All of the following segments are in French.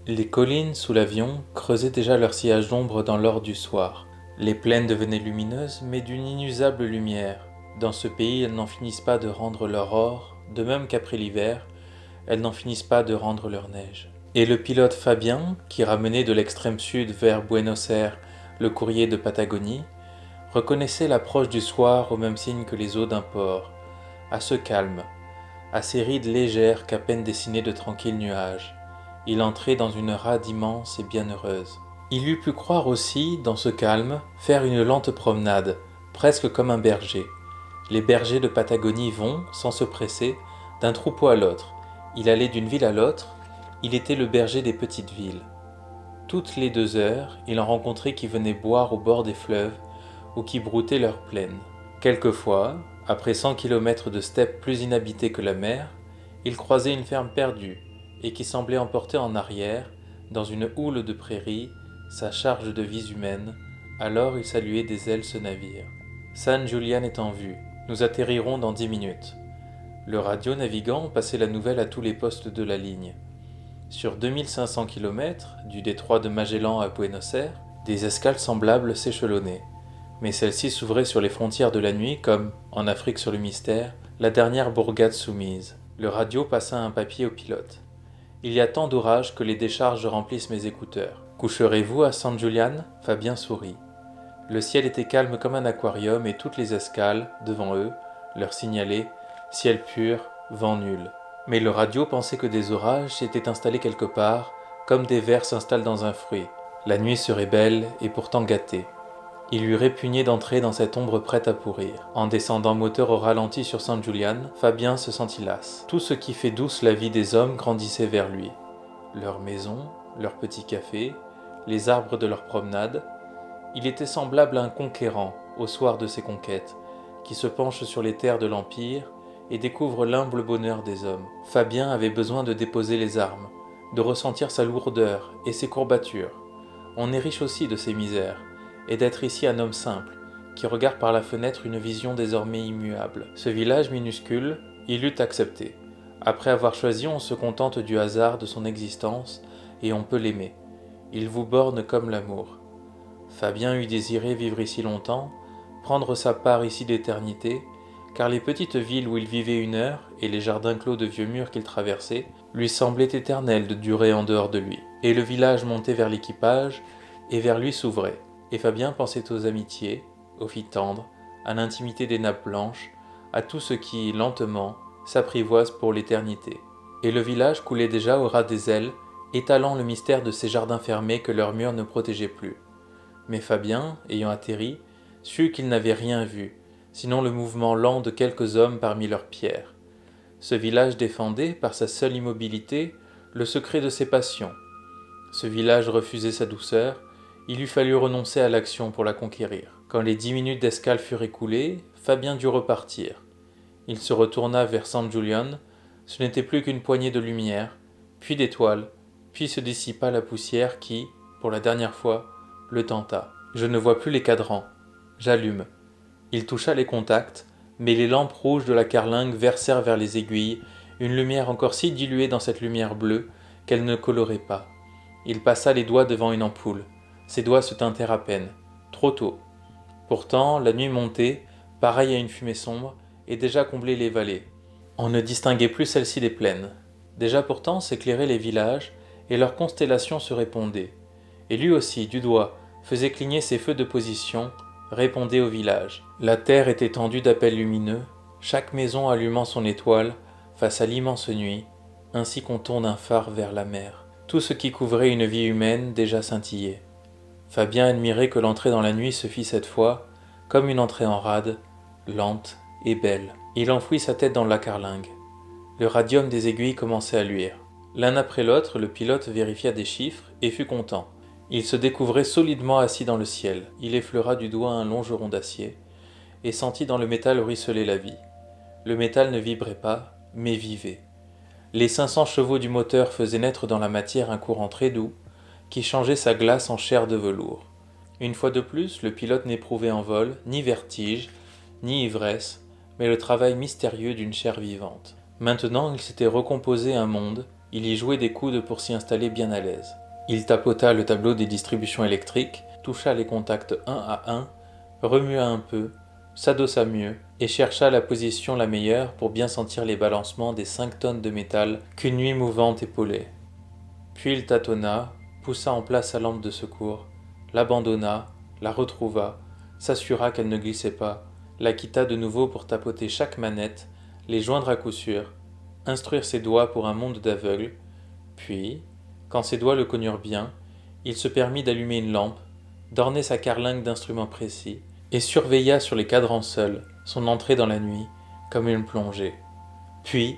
Les collines sous l'avion creusaient déjà leur sillage d'ombre dans l'or du soir. Les plaines devenaient lumineuses, mais d'une inusable lumière. Dans ce pays, elles n'en finissent pas de rendre leur or, de même qu'après l'hiver, elles n'en finissent pas de rendre leur neige. Et le pilote Fabien, qui ramenait de l'extrême sud vers Buenos Aires le courrier de Patagonie, reconnaissait l'approche du soir au même signe que les eaux d'un port, à ce calme, à ces rides légères qu'à peine dessinaient de tranquilles nuages. Il entrait dans une rade immense et bienheureuse. Il eût pu croire aussi, dans ce calme, faire une lente promenade, presque comme un berger. Les bergers de Patagonie vont, sans se presser, d'un troupeau à l'autre. Il allait d'une ville à l'autre, il était le berger des petites villes. Toutes les 2 heures, il en rencontrait qui venaient boire au bord des fleuves ou qui broutaient leurs plaines. Quelquefois, après 100 kilomètres de steppes plus inhabitées que la mer, il croisait une ferme perdue, et qui semblait emporter en arrière, dans une houle de prairies, sa charge de vies humaines, alors il saluait des ailes ce navire. San Julian est en vue, nous atterrirons dans 10 minutes. Le radio-navigant passait la nouvelle à tous les postes de la ligne. Sur 2500 km, du détroit de Magellan à Buenos Aires, des escales semblables s'échelonnaient, mais celles-ci s'ouvraient sur les frontières de la nuit comme, en Afrique sur le mystère, la dernière bourgade soumise. Le radio passa un papier au pilote. Il y a tant d'ourages que les décharges remplissent mes écouteurs. Coucherez-vous à San Julian ? Fabien sourit. Le ciel était calme comme un aquarium et toutes les escales, devant eux, leur signalaient « ciel pur, vent nul ». Mais le radio pensait que des orages s'étaient installés quelque part, comme des vers s'installent dans un fruit. La nuit serait belle et pourtant gâtée. Il lui répugnait d'entrer dans cette ombre prête à pourrir. En descendant moteur au ralenti sur San Julian, Fabien se sentit las. Tout ce qui fait douce la vie des hommes grandissait vers lui. Leurs maisons, leurs petits cafés, les arbres de leur promenade. Il était semblable à un conquérant, au soir de ses conquêtes, qui se penche sur les terres de l'Empire et découvre l'humble bonheur des hommes. Fabien avait besoin de déposer les armes, de ressentir sa lourdeur et ses courbatures. On est riche aussi de ses misères, et d'être ici un homme simple, qui regarde par la fenêtre une vision désormais immuable. Ce village minuscule, il eût accepté. Après avoir choisi, on se contente du hasard de son existence, et on peut l'aimer. Il vous borne comme l'amour. Fabien eût désiré vivre ici longtemps, prendre sa part ici d'éternité, car les petites villes où il vivait 1 heure, et les jardins clos de vieux murs qu'il traversait, lui semblaient éternels de durer en dehors de lui. Et le village montait vers l'équipage, et vers lui s'ouvrait. Et Fabien pensait aux amitiés, aux filles tendres, à l'intimité des nappes blanches, à tout ce qui, lentement, s'apprivoise pour l'éternité. Et le village coulait déjà au ras des ailes, étalant le mystère de ces jardins fermés que leurs murs ne protégeaient plus. Mais Fabien, ayant atterri, sut qu'il n'avait rien vu, sinon le mouvement lent de quelques hommes parmi leurs pierres. Ce village défendait, par sa seule immobilité, le secret de ses passions. Ce village refusait sa douceur, il eût fallu renoncer à l'action pour la conquérir. Quand les 10 minutes d'escale furent écoulées, Fabien dut repartir. Il se retourna vers San Julian, ce n'était plus qu'une poignée de lumière, puis d'étoiles, puis se dissipa la poussière qui, pour la dernière fois, le tenta. Je ne vois plus les cadrans. J'allume. Il toucha les contacts, mais les lampes rouges de la carlingue versèrent vers les aiguilles une lumière encore si diluée dans cette lumière bleue qu'elle ne colorait pas. Il passa les doigts devant une ampoule. Ses doigts se teintèrent à peine, trop tôt. Pourtant, la nuit montait, pareille à une fumée sombre, et déjà comblait les vallées. On ne distinguait plus celle-ci des plaines. Déjà pourtant s'éclairaient les villages, et leurs constellations se répondaient. Et lui aussi, du doigt, faisait cligner ses feux de position, répondait au village. La terre était tendue d'appels lumineux, chaque maison allumant son étoile face à l'immense nuit, ainsi qu'on tourne un phare vers la mer. Tout ce qui couvrait une vie humaine déjà scintillait. Fabien admirait que l'entrée dans la nuit se fit cette fois, comme une entrée en rade, lente et belle. Il enfouit sa tête dans la carlingue. Le radium des aiguilles commençait à luire. L'un après l'autre, le pilote vérifia des chiffres et fut content. Il se découvrait solidement assis dans le ciel. Il effleura du doigt un longeron d'acier et sentit dans le métal ruisseler la vie. Le métal ne vibrait pas, mais vivait. Les 500 chevaux du moteur faisaient naître dans la matière un courant très doux, qui changeait sa glace en chair de velours. Une fois de plus, le pilote n'éprouvait en vol ni vertige, ni ivresse, mais le travail mystérieux d'une chair vivante. Maintenant, il s'était recomposé un monde, Il y jouait des coudes pour s'y installer bien à l'aise. Il tapota le tableau des distributions électriques, toucha les contacts un à un, remua un peu, s'adossa mieux et chercha la position la meilleure pour bien sentir les balancements des 5 tonnes de métal qu'une nuit mouvante épaulait. Puis il tâtonna, poussa en place sa lampe de secours, l'abandonna, la retrouva, s'assura qu'elle ne glissait pas, la quitta de nouveau pour tapoter chaque manette, les joindre à coup sûr, instruire ses doigts pour un monde d'aveugles, puis, quand ses doigts le connurent bien, il se permit d'allumer une lampe, d'orner sa carlingue d'instruments précis, et surveilla sur les cadrans seuls son entrée dans la nuit, comme une plongée. Puis,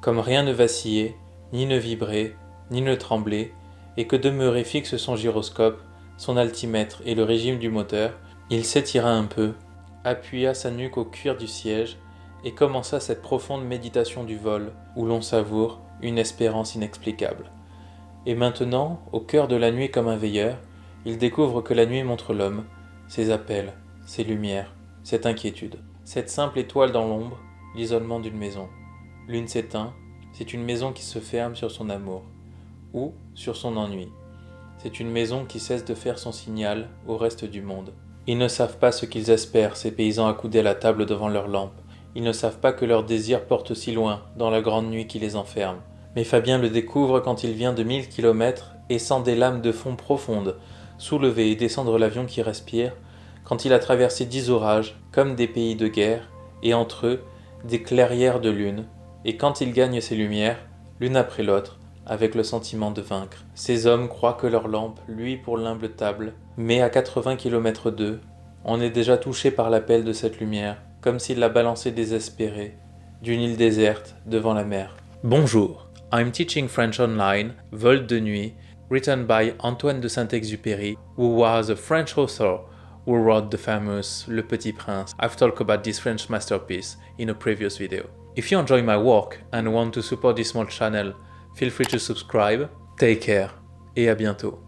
comme rien ne vacillait, ni ne vibrait, ni ne tremblait, et que demeurait fixe son gyroscope, son altimètre et le régime du moteur, il s'étira un peu, appuya sa nuque au cuir du siège, et commença cette profonde méditation du vol, où l'on savoure une espérance inexplicable. Et maintenant, au cœur de la nuit comme un veilleur, il découvre que la nuit montre l'homme, ses appels, ses lumières, cette inquiétude. Cette simple étoile dans l'ombre, l'isolement d'une maison. L'une s'éteint, c'est une maison qui se ferme sur son amour, ou sur son ennui. C'est une maison qui cesse de faire son signal au reste du monde. Ils ne savent pas ce qu'ils espèrent, ces paysans accoudés à la table devant leur lampe. Ils ne savent pas que leur désir porte si loin, dans la grande nuit qui les enferme. Mais Fabien le découvre quand il vient de 1000 kilomètres et sent des lames de fond profondes soulever et descendre l'avion qui respire, quand il a traversé 10 orages, comme des pays de guerre, et entre eux, des clairières de lune, et quand il gagne ses lumières, l'une après l'autre, avec le sentiment de vaincre. Ces hommes croient que leur lampe luit pour l'humble table, mais à 80 km d'eux, on est déjà touché par l'appel de cette lumière, comme s'il la balançait désespéré, d'une île déserte devant la mer. Bonjour, I'm teaching French online, Vol de nuit, written by Antoine de Saint-Exupéry, who was a French author who wrote the famous Le Petit Prince. I've talked about this French masterpiece in a previous video. If you enjoy my work and want to support this small channel, feel free to subscribe. Take care et à bientôt.